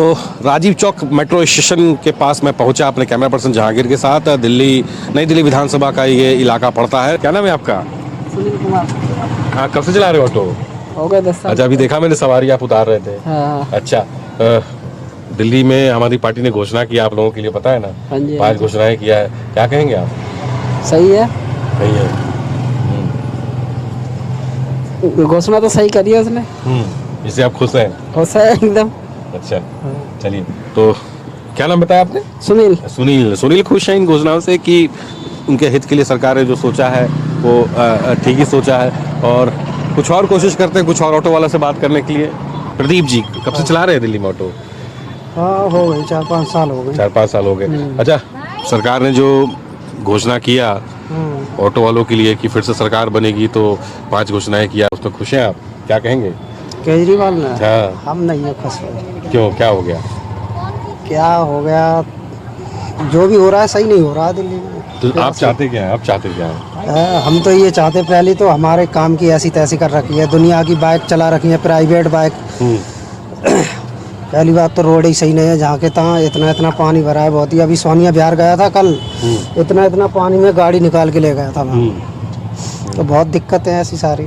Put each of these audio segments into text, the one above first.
तो Rajiv Chowk metro station के पास मैं पहुंचा अपने कैमरा पर्सन जहांगीर के साथ। नई दिल्ली विधानसभा का ये इलाका पड़ता है। क्या नाम है आपका? सुनील कुमार। हाँ, कब से चला रहे हो ऑटो? हो गए 10 साल। अच्छा, अभी देखा मैंने सवारी आप उतार रहे थे। हाँ। अच्छा, दिल्ली में आम आदमी पार्टी ने घोषणा की, आप लोगों के लिए पता है ना? हाँ जी। 5 घोषणाएं किया है, क्या कहेंगे आप? सही है, सही है। घोषणा तो सही करी है उसने। इससे आप खुश हैं? खुश है एकदम। अच्छा, चलिए। तो क्या नाम बताया आपने? सुनील। सुनील खुश हैं इन घोषणाओं से कि उनके हित के लिए सरकार ने जो सोचा है वो ठीक ही सोचा है। और कुछ और कोशिश करते हैं, कुछ और ऑटो वाला से बात करने के लिए। प्रदीप जी, कब से चला रहे हैं दिल्ली में ऑटो? हाँ, हो गए 4-5 साल हो गए। 4-5 साल हो गए। अच्छा, सरकार ने जो घोषणा किया ऑटो वालों के लिए कि फिर से सरकार बनेगी, तो 5 घोषणाएं किया, उसमें खुश हैं आप? क्या कहेंगे? केजरीवाल ने? हाँ। हम नहीं है खुश हुए। क्यों, क्या हो गया? क्या हो गया, जो भी हो रहा है सही नहीं हो रहा है दिल्ली में। तो आप चाहते क्या हैं? आप चाहते क्या हैं? हम तो ये चाहते, पहले तो हमारे काम की ऐसी तैसी कर रखी है, दुनिया की बाइक चला रखी है, प्राइवेट बाइक। पहली बात तो रोड ही सही नहीं है, जहाँ के तहाँ इतना इतना पानी भरा है बहुत ही। अभी सोनिया बिहार गया था कल, इतना इतना पानी में गाड़ी निकाल के ले गया था मैं। तो बहुत दिक्कतें हैं ऐसी सारी।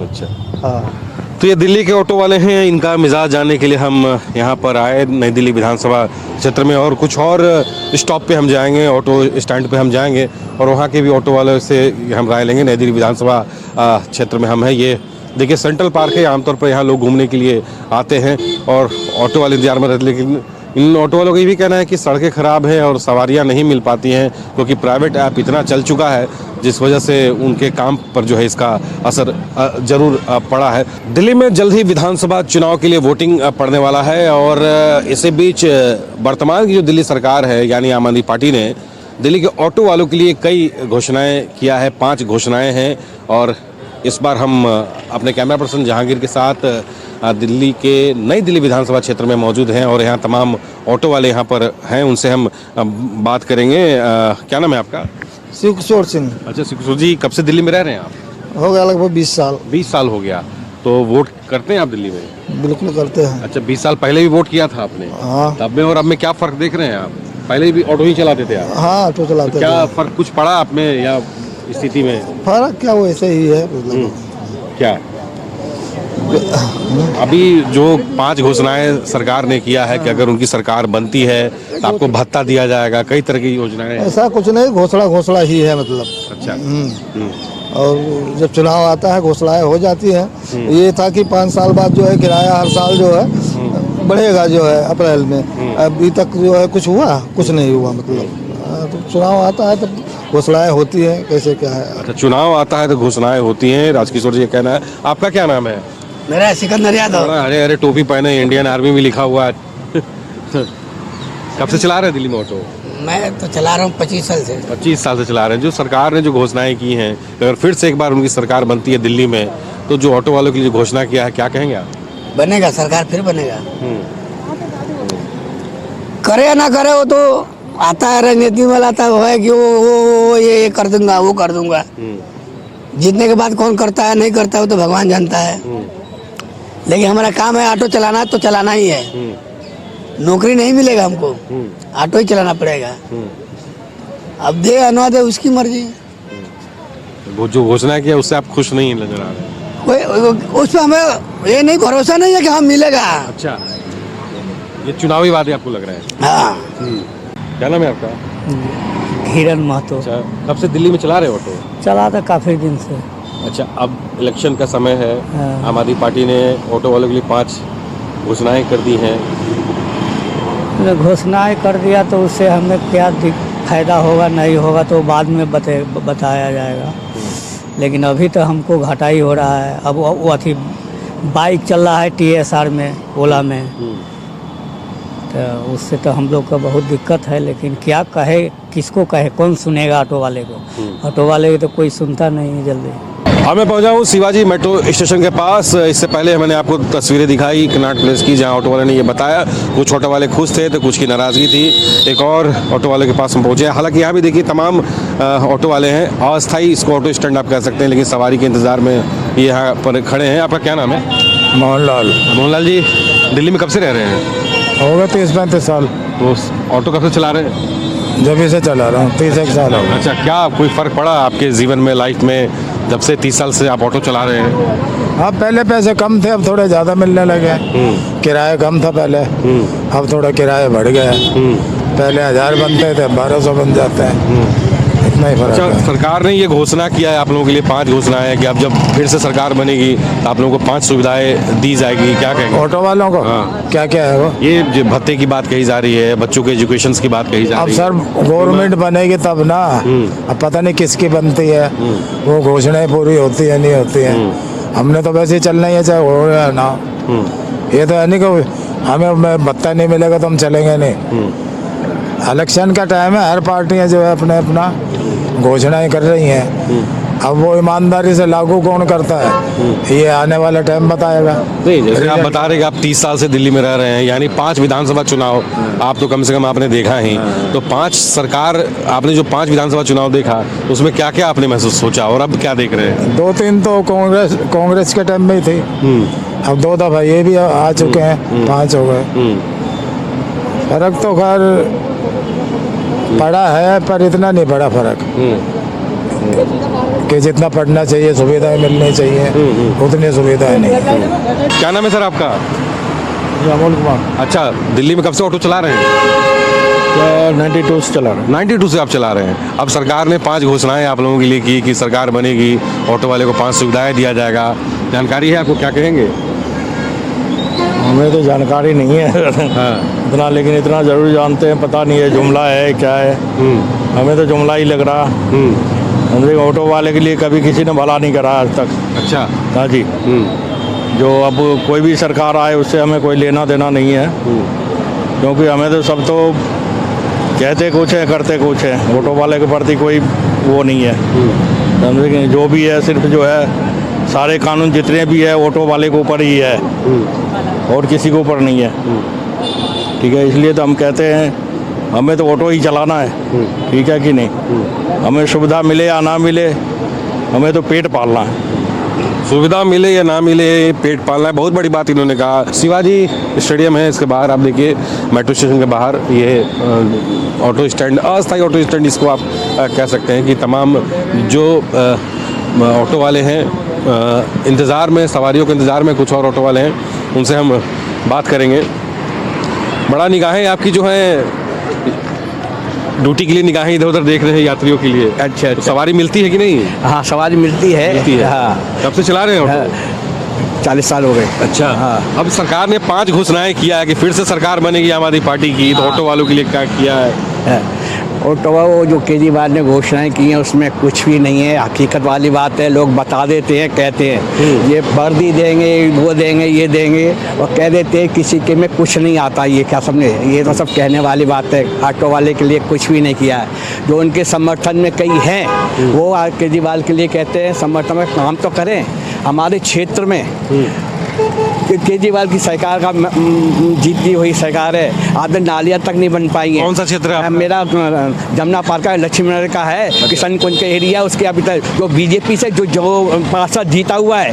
अच्छा, हाँ। तो ये दिल्ली के ऑटो वाले हैं, इनका मिजाज जानने के लिए हम यहाँ पर आए नई दिल्ली विधानसभा क्षेत्र में। और कुछ और स्टॉप पे हम जाएंगे, ऑटो स्टैंड पे हम जाएंगे और वहाँ के भी ऑटो वालों से हम राय लेंगे। नई दिल्ली विधानसभा क्षेत्र में हम हैं। ये देखिए सेंट्रल पार्क है, आमतौर पर यहाँ लोग घूमने के लिए आते हैं और ऑटो वाले इंतजार में रहते। लेकिन इन ऑटो वालों का ये भी कहना है कि सड़कें ख़राब हैं और सवारियाँ नहीं मिल पाती हैं, क्योंकि प्राइवेट ऐप इतना चल चुका है जिस वजह से उनके काम पर जो है इसका असर ज़रूर पड़ा है। दिल्ली में जल्द ही विधानसभा चुनाव के लिए वोटिंग पड़ने वाला है और इसी बीच वर्तमान की जो दिल्ली सरकार है यानी आम आदमी पार्टी ने दिल्ली के ऑटो वालों के लिए कई घोषणाएँ किया है। 5 घोषणाएँ हैं और इस बार हम अपने कैमरा पर्सन जहांगीर के साथ दिल्ली के नई दिल्ली विधानसभा क्षेत्र में मौजूद हैं और यहाँ तमाम ऑटो वाले यहाँ पर हैं, उनसे हम बात करेंगे। क्या नाम है आपका? शिव किशोर सिंह। अच्छा, शिव किशोर जी, कब से दिल्ली में रह रहे हैं आप? हो गया लगभग 20 साल। 20 साल हो गया। तो वोट करते हैं आप दिल्ली में? बिल्कुल करते हैं। अच्छा, 20 साल पहले भी वोट किया था आपने? हाँ। तब में और अब में क्या फ़र्क देख रहे हैं आप? पहले भी ऑटो ही चलाते थे आप? हाँ, ऑटो चलाते तो क्या फ़र्क कुछ पड़ा आप में या स्थिति में? फर्क क्या, वैसे ही है। क्या अभी जो 5 घोषणाएं सरकार ने किया है कि अगर उनकी सरकार बनती है तो आपको भत्ता दिया जाएगा, कई तरह की योजनाएं? ऐसा कुछ नहीं, घोषणा ही है मतलब। अच्छा। और जब चुनाव आता है घोषणाएं हो जाती हैं। ये था कि 5 साल बाद जो है किराया हर साल जो है बढ़ेगा, जो है अप्रैल में। अभी तक जो है कुछ हुआ, कुछ नहीं हुआ मतलब। तो चुनाव आता है तब घोषणाएं होती हैं, कैसे क्या है। अच्छा, चुनाव आता है तो घोषणाएं होती हैं। राजकिशोर जी, ये कहना है। आपका क्या नाम है? मेरा सिकंदर यादव। अरे अरे, टोपी पहने, इंडियन आर्मी भी लिखा हुआ है। कब से चला रहे हैं दिल्ली में ऑटो? मैं तो चला रहा हूँ 25 साल से। 25 साल से चला रहे हैं। जो सरकार ने जो घोषणाएं की हैं, अगर फिर से एक बार उनकी सरकार बनती है दिल्ली में, तो जो ऑटो वालों के लिए घोषणा किया है, क्या कहेंगे आप? बनेगा, सरकार फिर बनेगा। करे या ना करे, वो तो आता है राजनीति वाला, आता है कि वो ये कर दूंगा, वो कर दूंगा। जीतने के बाद कौन करता है नहीं करता है वो तो भगवान जानता है। लेकिन हमारा काम है ऑटो चलाना, तो चलाना ही है। नौकरी नहीं मिलेगा हमको, ऑटो ही चलाना पड़ेगा। अब दे या ना दे उसकी मर्जी। वो जो घोषणा किया उससे आप खुश नहीं नजर आ रहे? उस पर हमें ये नहीं भरोसा नहीं है कि हम मिलेगा। अच्छा, ये चुनावी वादे आपको लग रहे हैं? हाँ। क्या नाम है आपका? हिरन महतो। अच्छा, कब से दिल्ली में चला रहे ऑटो? चला था काफी दिन से। अच्छा, अब इलेक्शन का समय है। हाँ। आम आदमी पार्टी ने ऑटो वालों के लिए 5 घोषणाएं कर दी हैं। घोषणाएं कर दिया तो उससे हमें क्या फायदा होगा नहीं होगा तो बाद में बताया जाएगा। लेकिन अभी तो हमको घाटा ही हो रहा है। अब वो अथी बाइक चल रहा है TSR में, ओला में, तो उससे तो हम लोग को बहुत दिक्कत है। लेकिन क्या कहे, किसको कहे, कौन सुनेगा ऑटो वाले को? ऑटो वाले तो कोई सुनता नहीं है जल्दी। अब मैं पहुंचा हूँ शिवाजी मेट्रो स्टेशन के पास। इससे पहले मैंने आपको तस्वीरें दिखाई कनॉट प्लेस की, जहां ऑटो वाले ने ये बताया कुछ ऑटो वाले खुश थे तो कुछ की नाराज़गी थी। एक और ऑटो वाले के पास हम पहुँचे। हालांकि यहाँ भी देखिए तमाम ऑटो वाले हैं, अस्थायी इसको ऑटो स्टैंड आप कह सकते हैं, लेकिन सवारी के इंतज़ार में ये यहाँ पर खड़े हैं। आपका क्या नाम है? मोहनलाल। मोहनलाल जी, दिल्ली में कब से रह रहे हैं? हो गए 30-35 साल। तो ऑटो कब से चला रहे हैं? जब से चला रहा हूँ, 31 साल हो गए। अच्छा, क्या कोई फ़र्क पड़ा आपके जीवन में, लाइफ में, जब से 30 साल से आप ऑटो चला रहे हैं? हाँ, पहले पैसे कम थे, अब थोड़े ज़्यादा मिलने लगे। किराया कम था पहले, अब थोड़ा किराया बढ़ गया। पहले 1000 बनते थे, 1200 बन जाते हैं, इतना ही फर्क अच्छा, है। सरकार ने ये घोषणा किया है आप लोगों के लिए, 5 घोषणाएं हैं कि अब जब फिर से सरकार बनेगी तो आप लोगों को 5 सुविधाएं दी जाएगी, क्या कहेंगे? ऑटो वालों को हाँ। क्या क्या है वो? ये जो भत्ते की बात कही जा रही है, बच्चों के एजुकेशन की बात कही जा अब रही सर है। गवर्नमेंट बनेगी तब ना, अब पता नहीं किसकी बनती है, वो घोषणाएं पूरी होती है नहीं होती है। हमने तो वैसे ही चलना ही है, चाहे हो या ना। ये तो है नहीं कि हमें भत्ता नहीं मिलेगा तो हम चलेंगे नहीं। इलेक्शन का टाइम है, हर पार्टियां जो है अपने अपना घोषणाएं कर रही हैं। अब वो ईमानदारी से लागू कौन करता है, ये आने वाला टाइम बताएगा। नहीं, जैसे आप बता रहे कि आप 30 साल से दिल्ली में रह रहे हैं, यानी 5 विधानसभा चुनाव आप तो कम से कम आपने देखा ही, तो 5 सरकार, आपने जो 5 विधानसभा चुनाव देखा उसमें क्या क्या आपने महसूस सोचा और अब क्या देख रहे हैं? 2-3 तो कांग्रेस के टाइम में ही थी, अब 2 दफा ये भी आ चुके हैं, 5 हो गए। फर्क तो खैर पड़ा है, पर इतना नहीं पड़ा फर्क कि जितना पढ़ना चाहिए, सुविधाएं मिलनी चाहिए, उतनी सुविधाएं नहीं। क्या नाम है सर आपका? अमोल कुमार। अच्छा, दिल्ली में कब से ऑटो चला रहे हैं? 92 से चला रहा 92 से आप चला रहे हैं। अब सरकार ने 5 घोषणाएं आप लोगों के लिए की कि सरकार बनेगी, ऑटो वाले को 5 सुविधाएं दिया जाएगा, जानकारी है आपको, क्या कहेंगे? हमें तो जानकारी नहीं है हाँ। इतना, लेकिन इतना जरूर जानते हैं, पता नहीं है जुमला है क्या है। हमें तो जुमला ही लग रहा। हमने ऑटो वाले के लिए कभी किसी ने भला नहीं करा आज तक। अच्छा। हाँ जी। जो अब कोई भी सरकार आए उससे हमें कोई लेना देना नहीं है, क्योंकि हमें तो सब तो कहते कुछ है करते कुछ है, ऑटो वाले के प्रति कोई वो नहीं है। समझे कि जो भी है सिर्फ जो है सारे कानून जितने भी है ऑटो वाले के ऊपर ही है, और किसी के ऊपर नहीं है। ठीक है, इसलिए तो हम कहते हैं हमें तो ऑटो ही चलाना है, ठीक है कि नहीं। हमें सुविधा मिले या ना मिले, हमें तो पेट पालना है। सुविधा मिले या ना मिले, पेट पालना है, बहुत बड़ी बात इन्होंने कहा। शिवाजी स्टेडियम है, इसके बाहर आप देखिए, मेट्रो स्टेशन के बाहर ये ऑटो स्टैंड, अस्थायी ऑटो स्टैंड इसको आप कह सकते हैं कि तमाम जो ऑटो वाले हैं इंतज़ार में, सवारियों के इंतज़ार में, कुछ और ऑटो वाले हैं, उनसे हम बात करेंगे। बड़ा निगाहें आपकी जो है ड्यूटी के लिए निगाहें इधर उधर देख रहे हैं यात्रियों के लिए। अच्छा, तो सवारी मिलती है कि नहीं? हाँ, सवारी मिलती है। मिलती है। हाँ, कब से चला रहे हैं ऑटो? 40 साल हो गए। अच्छा। हाँ। अब सरकार ने 5 घोषणाएं किया है कि फिर से सरकार बनेगी आम आदमी पार्टी की, तो ऑटो वालों के लिए क्या किया है? ऑटो वो जो केजरीवाल ने घोषणाएं की हैं उसमें कुछ भी नहीं है, हकीकत वाली बात है। लोग बता देते हैं, कहते हैं ये वर्दी देंगे, वो देंगे, ये देंगे, और कह देते हैं किसी के में कुछ नहीं आता। ये क्या समझे, ये तो सब कहने वाली बात है। ऑटो वाले के लिए कुछ भी नहीं किया है। जो उनके समर्थन में कई हैं वो केजरीवाल के लिए कहते हैं समर्थन में काम तो करें। हमारे क्षेत्र में केजरीवाल की सरकार का जीती हुई सरकार है, आधे नालियाँ तक नहीं बन पाई हैं। कौन सा क्षेत्र है आपका? मेरा जमुना पार्क का लक्ष्मी नगर का है, किशन कुंज का एरिया। उसके अभी तक जो बीजेपी से जो पार्षद जीता हुआ है,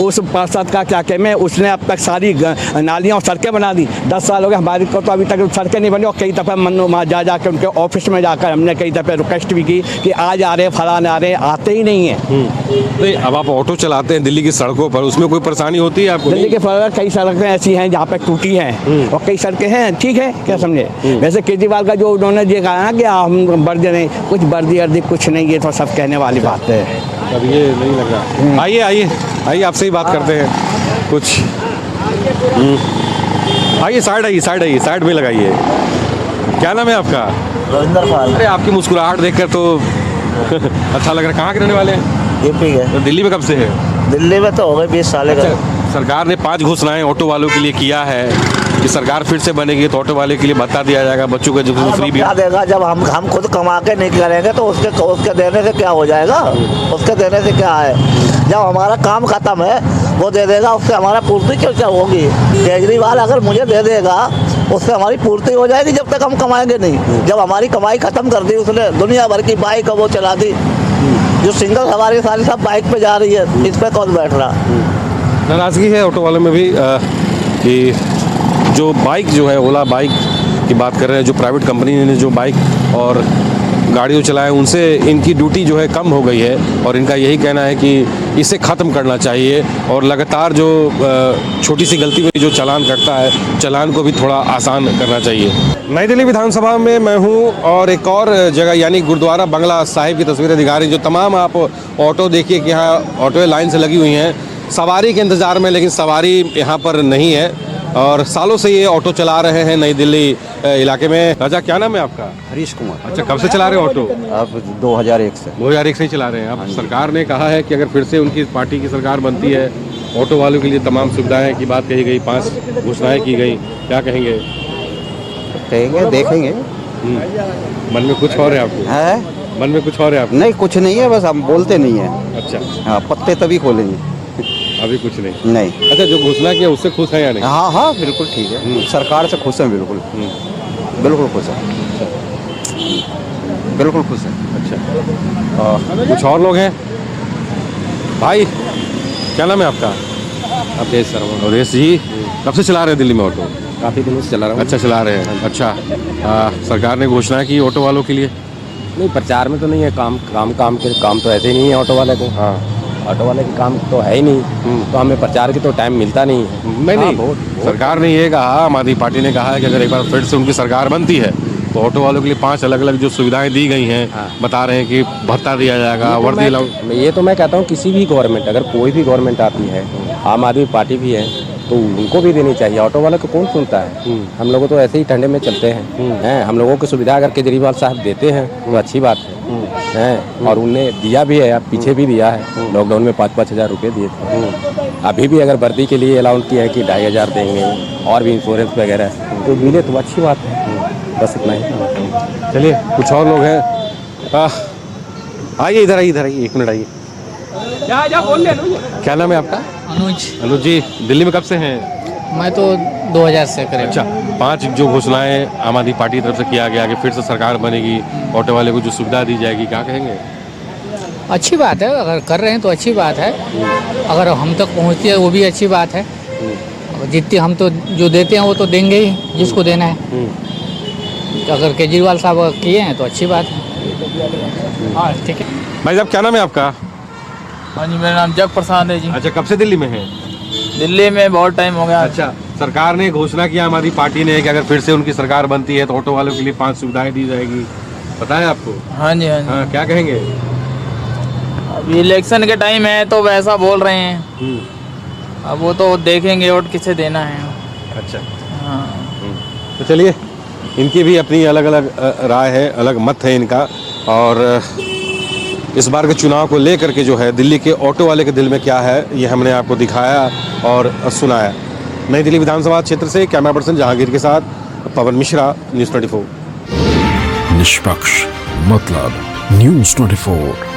उस पार्षद का क्या कहना है, उसने अब तक सारी नालियाँ और सड़कें बना दी। 10 साल हो गए हमारी को, तो अभी तक सड़कें नहीं बनी। और कई दफ़ा वहाँ जा के उनके ऑफिस में जाकर हमने कई दफ़े रिक्वेस्ट भी की कि आज आ रहे हैं, फलाने आ रहे हैं, आते ही नहीं है। नहीं, अब आप ऑटो चलाते हैं दिल्ली की सड़कों पर, उसमें कोई परेशानी होती है आपको? दिल्ली के कई सड़कें ऐसी हैं जहाँ पे टूटी हैं, और कई सड़कें हैं ठीक है, क्या समझे। वैसे केजरीवाल का जो उन्होंने ये कहा ना कि हम वर्दी नहीं, कुछ वर्दी अर्दी कुछ नहीं, ये तो सब कहने वाली बात है। अब ये नहीं लग रहा। आइए आइए आइए, आपसे ही बात करते हैं कुछ। आइए, साइड आइए, साइड आइए, साइड में लगाइए। क्या नाम है आपका? रविंदर पाल। अरे, आपकी मुस्कुराहट देखकर तो अच्छा लग रहा है। कहाँ के रहने वाले हैं? यूपी के। तो दिल्ली में कब से है? दिल्ली में तो हो गए 20 साल का। सरकार ने 5 घोषणाएं ऑटो वालों के लिए किया है कि सरकार फिर से बनेगी तो ऑटो वाले के लिए भत्ता दिया जाएगा, बच्चों को एजुकेशन फ्री भी। क्या देगा, जब हम खुद कमा के नहीं करेंगे तो उसके देने से क्या हो जाएगा? उसके देने से क्या है? जब हमारा काम खत्म है वो दे देगा, उससे हमारा पूर्ति क्या होगी? केजरीवाल अगर मुझे दे देगा उससे हमारी पूर्ति हो जाएगी, जब तक हम कमाएंगे नहीं। जब हमारी कमाई खत्म कर दी उसने, दुनिया भर की बाइक वो चला दी, जो सिंगल सवारी सारी सब बाइक पे जा रही है, इस पे कौन बैठ रहा? नाराज़गी है ऑटो वालों में भी कि जो बाइक जो है ओला बाइक की बात कर रहे हैं, जो प्राइवेट कंपनी ने जो बाइक और गाड़ियों चलाए उनसे इनकी ड्यूटी जो है कम हो गई है और इनका यही कहना है कि इसे ख़त्म करना चाहिए और लगातार जो छोटी सी गलती में जो चालान कटता है चालान को भी थोड़ा आसान करना चाहिए। नई दिल्ली विधानसभा में मैं हूँ और एक और जगह यानी गुरुद्वारा बंगला साहिब की तस्वीरें दिखा रही जो तमाम आप ऑटो देखिए कि यहाँ ऑटो लाइन से लगी हुई हैं सवारी के इंतज़ार में, लेकिन सवारी यहाँ पर नहीं है और सालों से ये ऑटो चला रहे हैं नई दिल्ली इलाके में। राजा क्या नाम है आपका? हरीश कुमार। अच्छा, कब से चला रहे हो ऑटो? आप 2001 से। 2001 से ही चला रहे हैं। अब सरकार ने कहा है कि अगर फिर से उनकी पार्टी की सरकार बनती है ऑटो वालों के लिए तमाम सुविधाएं की बात कही गई, 5 घोषणाएं की गई, क्या कहेंगे? कहेंगे, देखेंगे। मन में कुछ और है आपको? है? मन में कुछ और है आपको? नहीं, कुछ नहीं है, बस हम बोलते नहीं है। अच्छा, हाँ, पत्ते तभी खोलेंगे। अभी कुछ नहीं। नहीं। अच्छा, जो घोषणा किया उससे खुश है या नहीं? हाँ हाँ, बिल्कुल ठीक है। सरकार से खुश हैं, बिल्कुल बिल्कुल खुश हैं, बिल्कुल खुश हैं। अच्छा, कुछ और लोग हैं? भाई क्या नाम है आपका? अवधेश शर्मा। अवधेश जी, कब से चला रहे हैं दिल्ली में ऑटो? काफ़ी दिनों से चला रहा हूँ। अच्छा, चला रहे हैं। अच्छा, सरकार ने घोषणा की ऑटो वालों के लिए? नहीं, प्रचार में तो नहीं है, काम तो ऐसे ही नहीं है ऑटो वाले को। हाँ, ऑटो वाले के काम तो है ही नहीं, तो हमें प्रचार की तो टाइम मिलता नहीं है। नहीं बहुत सरकार ने ये कहा, आम आदमी पार्टी ने कहा है कि अगर एक बार फिर से उनकी सरकार बनती है तो ऑटो वालों के लिए 5 अलग अलग जो सुविधाएं दी गई हैं, हाँ। बता रहे हैं कि भत्ता दिया जाएगा, वर्दी अलाउ। ये तो मैं कहता हूँ किसी भी गवर्नमेंट, अगर कोई भी गवर्नमेंट आती है, आम आदमी पार्टी भी है, तो उनको भी देनी चाहिए। ऑटो वालों को कौन सुनता है? हम लोग तो ऐसे ही ठंडे में चलते हैं। हम लोगों को सुविधा अगर केजरीवाल साहब देते हैं तो अच्छी बात है। और उनने दिया भी है, अब पीछे भी दिया है, लॉकडाउन में 5-5 हज़ार रुपये दिए थे। अभी भी अगर वर्दी के लिए अलाउंस किया है कि 2,500 देंगे और भी इंश्योरेंस वगैरह तो मिले तो अच्छी बात है। बस इतना ही। चलिए, कुछ और लोग हैं। आइए, इधर आइए, 1 मिनट आइए। क्या नाम है आपका? अनुज जी, दिल्ली में कब से हैं? मैं तो 2000 से करें। अच्छा, 5 जो घोषणाएं आम आदमी पार्टी की तरफ से किया गया कि फिर से सरकार बनेगी, ऑटो वाले को जो सुविधा दी जाएगी, क्या कहेंगे? अच्छी बात है, अगर कर रहे हैं तो अच्छी बात है। अगर हम तक पहुंचती है वो भी अच्छी बात है। जितने हम तो जो देते हैं वो तो देंगे ही जिसको देना है। तो अगर केजरीवाल साहब किए हैं तो अच्छी बात है। हाँ, ठीक है। भाई साहब, क्या नाम है आपका? हाँ जी, मेरा नाम जग प्रसाद है जी। अच्छा, कब से दिल्ली में हैं? दिल्ली में बहुत टाइम हो गया। अच्छा, सरकार ने घोषणा की आम आदमी पार्टी ने कि अगर फिर से उनकी सरकार बनती है तो ऑटो वालों के लिए 5 सुविधाएं दी जाएगी, पता है आपको? हाँ जी, हाँ जी। हाँ, क्या कहेंगे? अभी इलेक्शन के टाइम है तो वैसा बोल रहे हैं। अब वो तो देखेंगे वोट किसे देना है। अच्छा, हाँ। तो चलिए, इनकी भी अपनी अलग अलग राय है, अलग मत है इनका। और इस बार के चुनाव को लेकर के जो है दिल्ली के ऑटो वाले के दिल में क्या है ये हमने आपको दिखाया और सुनाया। नई दिल्ली विधानसभा क्षेत्र से कैमरा पर्सन जहांगीर के साथ पवन मिश्रा, न्यूज़ 24। निष्पक्ष मतलब न्यूज़ 24।